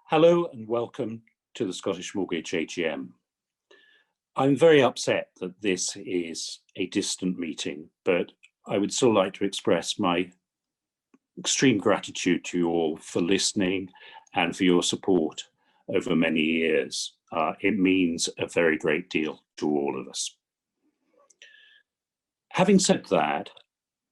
Hello and welcome to the Scottish Mortgage AGM. I'm very upset that this is a distant meeting, but I would still like to express my extreme gratitude to you all for listening and for your support over many years. It means a very great deal to all of us. Having said that,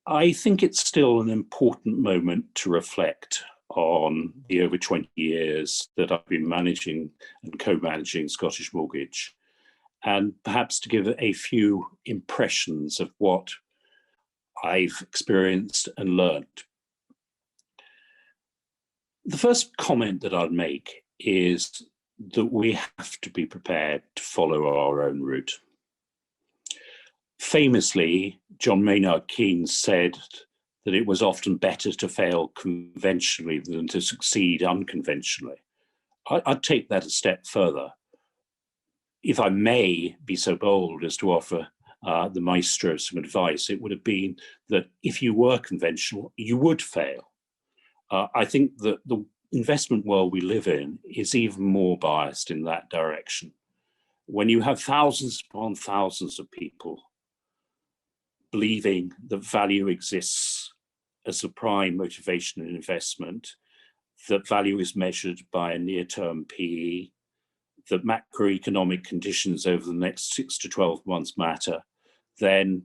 I think it's still an important moment to reflect on the over 20 years that I've been managing and co-managing Scottish Mortgage, and perhaps to give a few impressions of what I've experienced and learned. The first comment that I'd make is that we have to be prepared to follow our own route. Famously, John Maynard Keynes said that it was often better to fail conventionally than to succeed unconventionally. I'd take that a step further. If I may be so bold as to offer the maestro some advice, it would have been that if you were conventional, you would fail. I think that the investment world we live in is even more biased in that direction. When you have thousands upon thousands of people believing that value exists as a prime motivation in investment, that value is measured by a near-term PE, that macroeconomic conditions over the next 6 to 12 months matter, then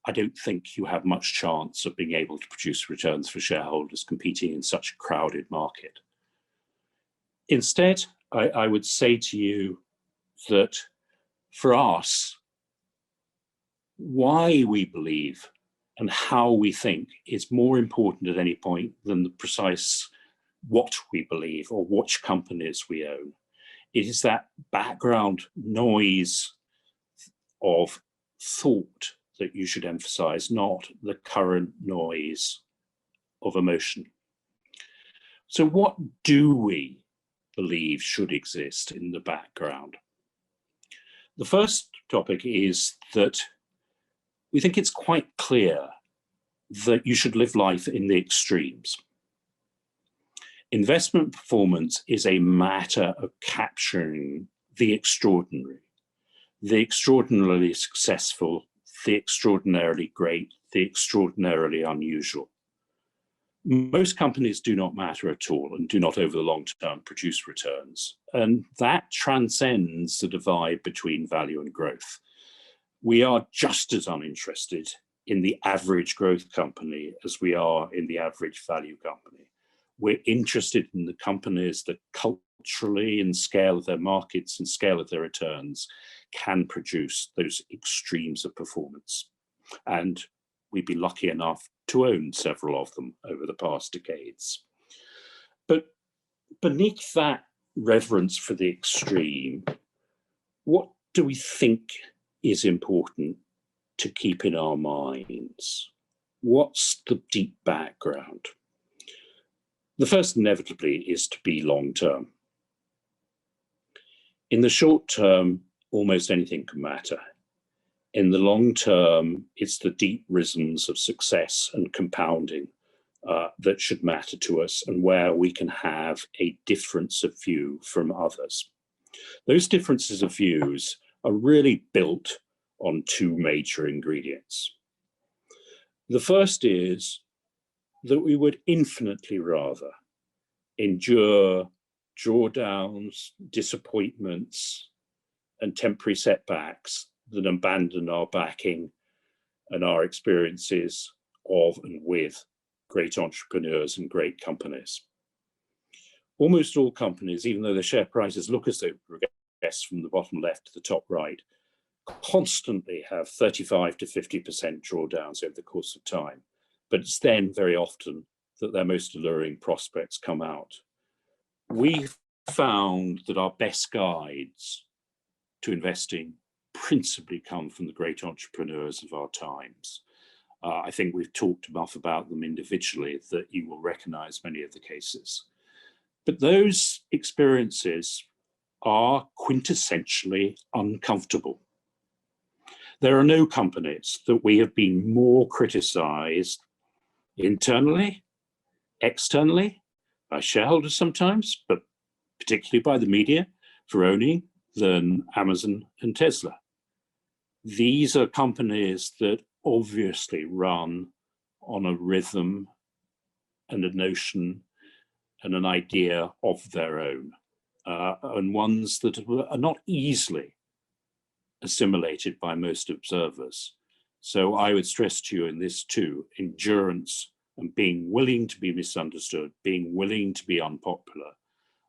I don't think you have much chance of being able to produce returns for shareholders competing in such a crowded market. Instead, I would say to you that for us, why we believe and how we think is more important at any point than the precise what we believe or which companies we own. It is that background noise of thought that you should emphasize, not the current noise of emotion. So what do we believe should exist in the background? The first topic is that we think it's quite clear that you should live life in the extremes. Investment performance is a matter of capturing the extraordinary, the extraordinarily successful, the extraordinarily great, the extraordinarily unusual. Most companies do not matter at all and do not over the long term produce returns. And that transcends the divide between value and growth. We are just as uninterested in the average growth company as we are in the average value company. We're interested in the companies that culturally and scale of their markets and scale of their returns can produce those extremes of performance. And we've been lucky enough to own several of them over the past decades. But beneath that reverence for the extreme, what do we think is important to keep in our minds? What's the deep background? The first inevitably is to be long-term. In the short term, almost anything can matter. In the long term, it's the deep rhythms of success and compounding that should matter to us and where we can have a difference of view from others. Those differences of views are really built on two major ingredients. The first is that we would infinitely rather endure drawdowns, disappointments, and temporary setbacks than abandon our backing and our experiences of and with great entrepreneurs and great companies. Almost all companies, even though their share prices look as though progress from the bottom left to the top right, constantly have 35 to 50% drawdowns over the course of time. But it's then very often that their most alluring prospects come out. We've found that our best guides to investing principally come from the great entrepreneurs of our times. I think we've talked enough about them individually that you will recognize many of the cases. But those experiences are quintessentially uncomfortable. There are no companies that we have been more criticized internally, externally, by shareholders sometimes, but particularly by the media, for owning than Amazon and Tesla. These are companies that obviously run on a rhythm and a notion and an idea of their own, and ones that are not easily assimilated by most observers. So I would stress to you in this too, endurance and being willing to be misunderstood, being willing to be unpopular,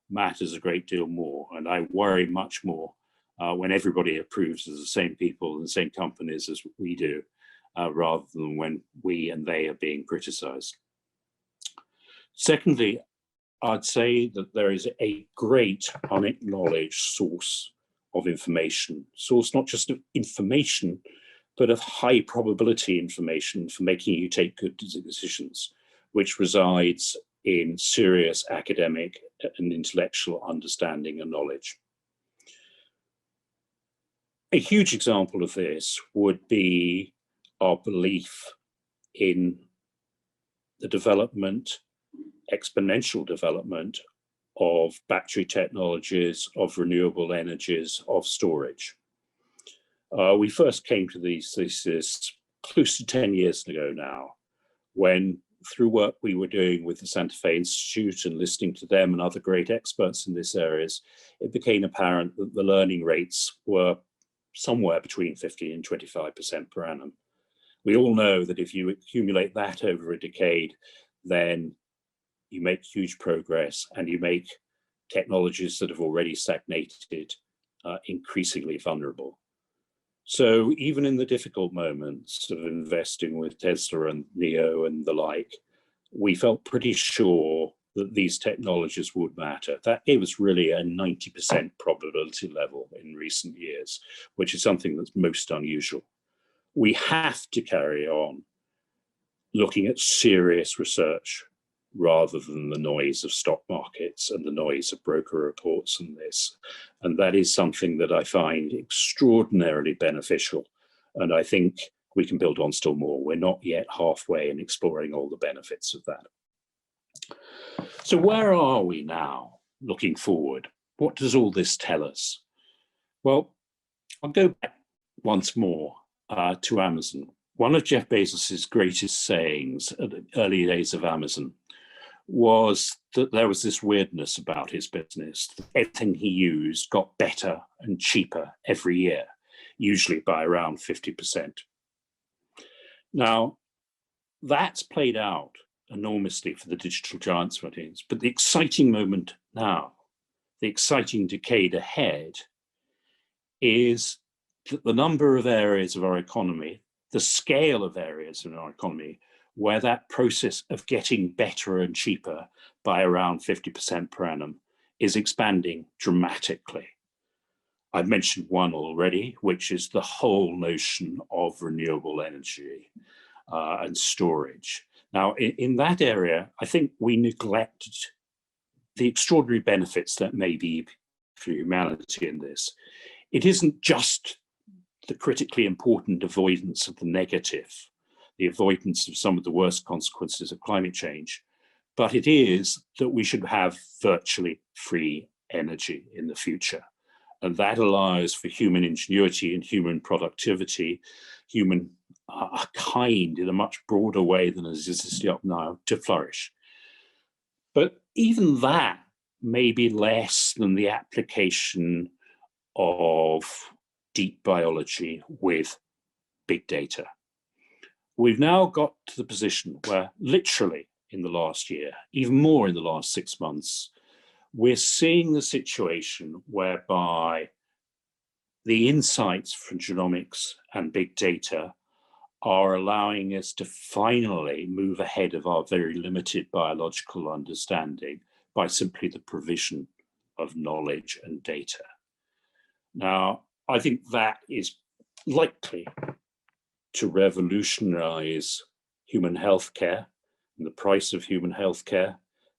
matters a great deal more. And I worry much more when everybody approves of the same people and the same companies as we do, rather than when we and they are being criticized. Secondly, I'd say that there is a great unacknowledged source of information, source not just of information, but of high probability information for making you take good decisions, which resides in serious academic and intellectual understanding and knowledge. A huge example of this would be our belief in the development, exponential development of battery technologies, of renewable energies, of storage. We first came to these theses close to 10 years ago now, when through work we were doing with the Santa Fe Institute and listening to them and other great experts in this areas, it became apparent that the learning rates were somewhere between 50 and 25% per annum. We all know that if you accumulate that over a decade, then you make huge progress and you make technologies that have already stagnated increasingly vulnerable. So even in the difficult moments of investing with Tesla and NIO and the like, we felt pretty sure that these technologies would matter. That gave us really a 90% probability level in recent years, which is something that's most unusual. We have to carry on looking at serious research rather than the noise of stock markets and the noise of broker reports and this. And that is something that I find extraordinarily beneficial. And I think we can build on still more. We're not yet halfway in exploring all the benefits of that. So where are we now looking forward? What does all this tell us? Well, I'll go back once more to Amazon. One of Jeff Bezos's greatest sayings at the early days of Amazon was that there was this weirdness about his business. Everything he used got better and cheaper every year, usually by around 50%. Now, that's played out enormously for the digital giants, but the exciting moment now, the exciting decade ahead, is that the number of areas of our economy, the scale of areas in our economy, where that process of getting better and cheaper by around 50% per annum is expanding dramatically. I've mentioned one already, which is the whole notion of renewable energy and storage. Now, in that area, I think we neglected the extraordinary benefits that may be for humanity in this. It isn't just the critically important avoidance of the negative, the avoidance of some of the worst consequences of climate change, but it is that we should have virtually free energy in the future. And that allows for human ingenuity and human productivity, human kind in a much broader way than is existing up now to flourish. But even that may be less than the application of deep biology with big data. We've now got to the position where literally in the last year, even more in the last 6 months, we're seeing the situation whereby the insights from genomics and big data are allowing us to finally move ahead of our very limited biological understanding by simply the provision of knowledge and data. Now, I think that is likely to revolutionize human healthcare and the price of human healthcare,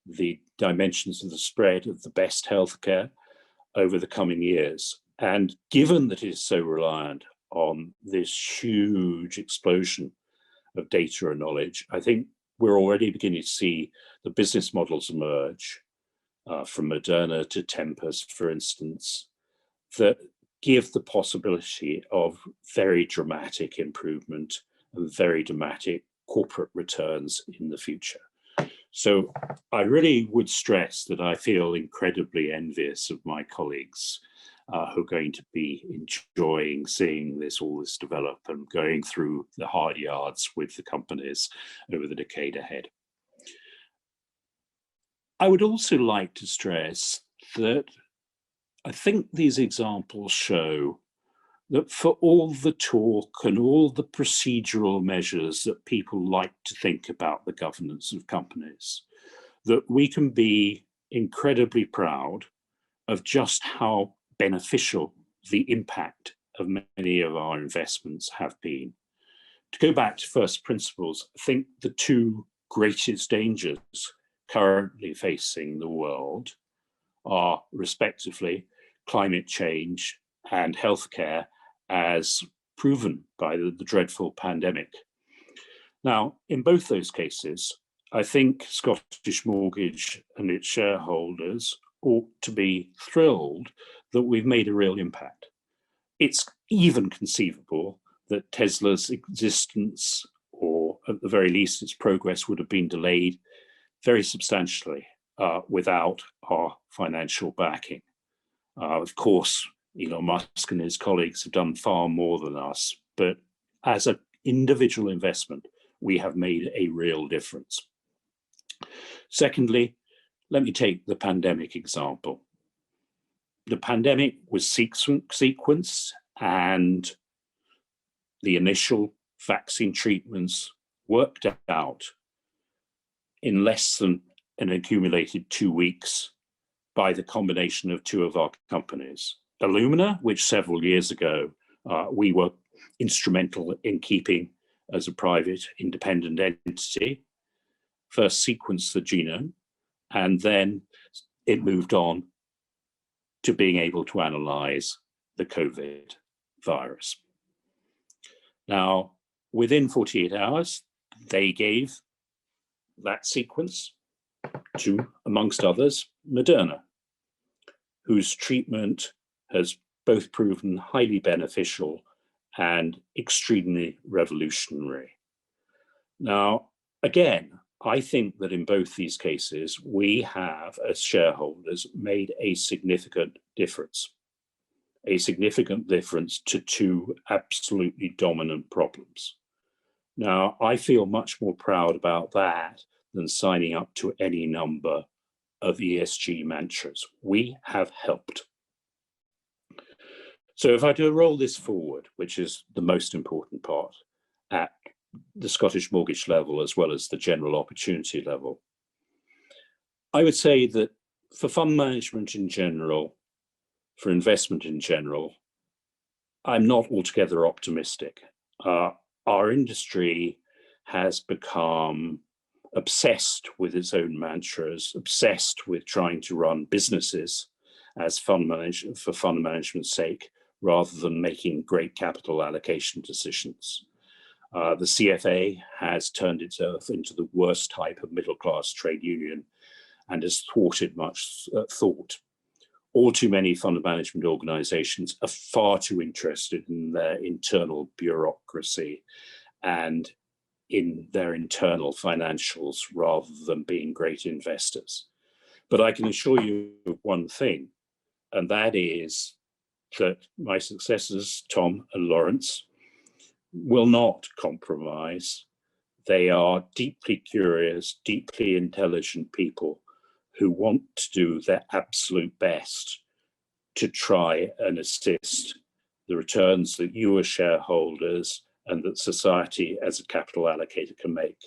the dimensions of the spread of the best healthcare over the coming years. And given that it is so reliant on this huge explosion of data and knowledge, I think we're already beginning to see the business models emerge from Moderna to Tempus, for instance, that give the possibility of very dramatic improvement and very dramatic corporate returns in the future. So I really would stress that I feel incredibly envious of my colleagues who are going to be enjoying seeing all this develop and going through the hard yards with the companies over the decade ahead. I would also like to stress that I think these examples show that for all the talk and all the procedural measures that people like to think about the governance of companies, that we can be incredibly proud of just how beneficial the impact of many of our investments have been. To go back to first principles, I think the two greatest dangers currently facing the world are respectively climate change and healthcare, as proven by the dreadful pandemic. Now, in both those cases, I think Scottish Mortgage and its shareholders ought to be thrilled that we've made a real impact. It's even conceivable that Tesla's existence, or at the very least its progress, would have been delayed very substantially without our financial backing. Of course, Elon Musk and his colleagues have done far more than us, but as an individual investment, we have made a real difference. Secondly, let me take the pandemic example. The pandemic was sequenced, and the initial vaccine treatments worked out in less than an accumulated 2 weeks by the combination of two of our companies. Illumina, which several years ago we were instrumental in keeping as a private independent entity, first sequenced the genome, and then it moved on to being able to analyze the COVID virus. Now, within 48 hours, they gave that sequence to, amongst others, Moderna, whose treatment has both proven highly beneficial and extremely revolutionary. Now, again, I think that in both these cases, we have, as shareholders, made a significant difference to two absolutely dominant problems. Now, I feel much more proud about that than signing up to any number of ESG mantras. We have helped. So if I do roll this forward, which is the most important part, at the Scottish Mortgage level as well as the general opportunity level, I would say that for fund management in general, for investment in general, I'm not altogether optimistic. Our industry has become obsessed with its own mantras, obsessed with trying to run businesses as fund management for fund management's sake, rather than making great capital allocation decisions. The CFA has turned itself into the worst type of middle-class trade union and has thwarted much thought. All too many fund management organizations are far too interested in their internal bureaucracy and in their internal financials rather than being great investors. But I can assure you of one thing, and that is that my successors, Tom and Lawrence, will not compromise. They are deeply curious, deeply intelligent people who want to do their absolute best to try and assist the returns that you as shareholders and that society as a capital allocator can make.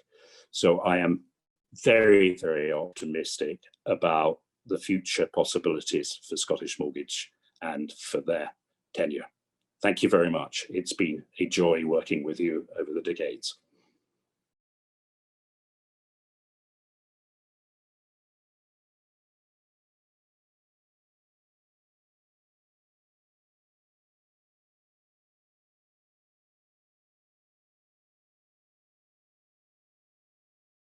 So I am very, very optimistic about the future possibilities for Scottish Mortgage and for their tenure. Thank you very much. It's been a joy working with you over the decades.